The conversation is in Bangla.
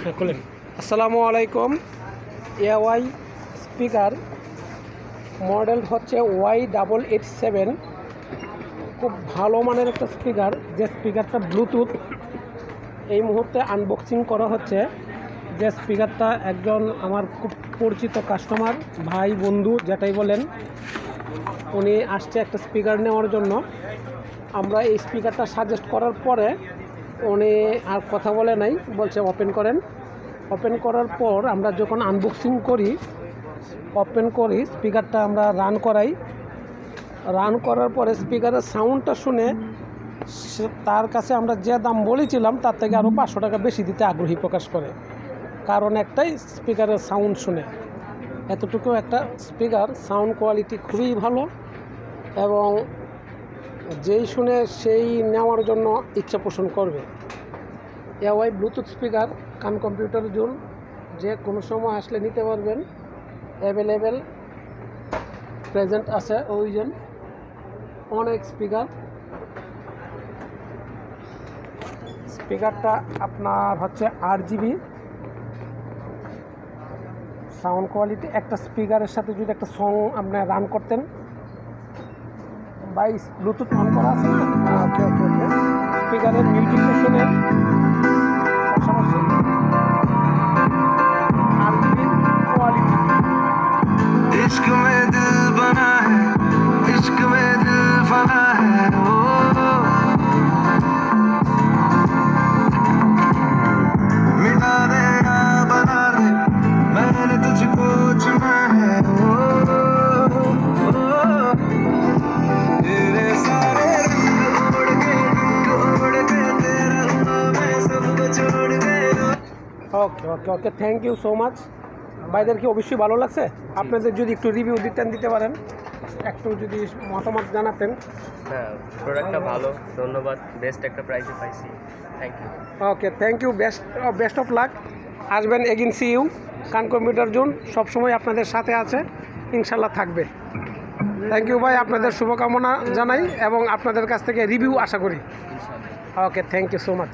হ্যাঁ খুলেন। আসসালামু আলাইকুম। এওয়াই স্পিকার মডেল হচ্ছে Y887, খুব ভালো মানের একটা স্পিকার। যে স্পিকারটা ব্লুটুথ এই মুহূর্তে আনবক্সিং করা হচ্ছে। যে স্পিকারটা একজন আমার খুব পরিচিত কাস্টমার, ভাই বন্ধু যেটাই বলেন, উনি আসছে একটা স্পিকার নেওয়ার জন্য। আমরা এই স্পিকারটা সাজেস্ট করার পরে উনি আর কথা বলে নাই, বলছে ওপেন করেন। ওপেন করার পর আমরা যখন আনবক্সিং করি, ওপেন করি স্পিকারটা আমরা রান করাই। রান করার পরে স্পিকারের সাউন্ডটা শুনে তার কাছে আমরা যে দাম বলেছিলাম তার থেকে আরও 500 টাকা বেশি দিতে আগ্রহী প্রকাশ করে। কারণ একটাই, স্পিকারের সাউন্ড শুনে। এতটুকু একটা স্পিকার, সাউন্ড কোয়ালিটি খুবই ভালো এবং যেই শুনে সেই নেওয়ার জন্য ইচ্ছা পোষণ করবে। এওয়াই ব্লুটুথ স্পিকার, কান কম্পিউটার জোন, যে কোনো সময় আসলে নিতে পারবেন। অ্যাভেলেবেল প্রেজেন্ট আছে ওইজন অনেক স্পিকার। স্পিকারটা আপনার হচ্ছে 8GB সাউন্ড কোয়ালিটি। একটা স্পিকারের সাথে যদি একটা সং আপনি রান করতেন, বাই ব্লুটুথ অন করা আছে, ওকে ওকে ওকে, স্পিকারের মিউজিকটা শুনে পাশাপাশি 8GB কোয়ালিটি। इश्क में दिल बना है, इश्क में दिल फना है, ओ मिटा दे या बना दे, मैंने तुझको चुना है, ओ तेरे सारे रंग उड़ के तेरा हुआ मैं सबको छोड़ के। ওকে ওকে ওকে, থ্যাংক ইউ সো মাচ। ভাইদের কি অবশ্যই ভালো লাগছে? আপনাদের যদি একটু রিভিউ দিতে পারেন, একটু যদি মতামত জানাতেন। হ্যাঁ, প্রোডাক্টটা ভালো, ধন্যবাদ। বেস্ট একটা প্রাইসে পাইছি, thank you. Okay, thank you, best of luck. আসবেন এগিন, সি ইউ। কান কম্পিউটার জোন সবসময় আপনাদের সাথে আছে, ইনশাল্লাহ থাকবে। থ্যাংক ইউ ভাই, আপনাদের শুভকামনা জানাই এবং আপনাদের কাছ থেকে রিভিউ আশা করি। ওকে, থ্যাংক ইউ সো মাচ।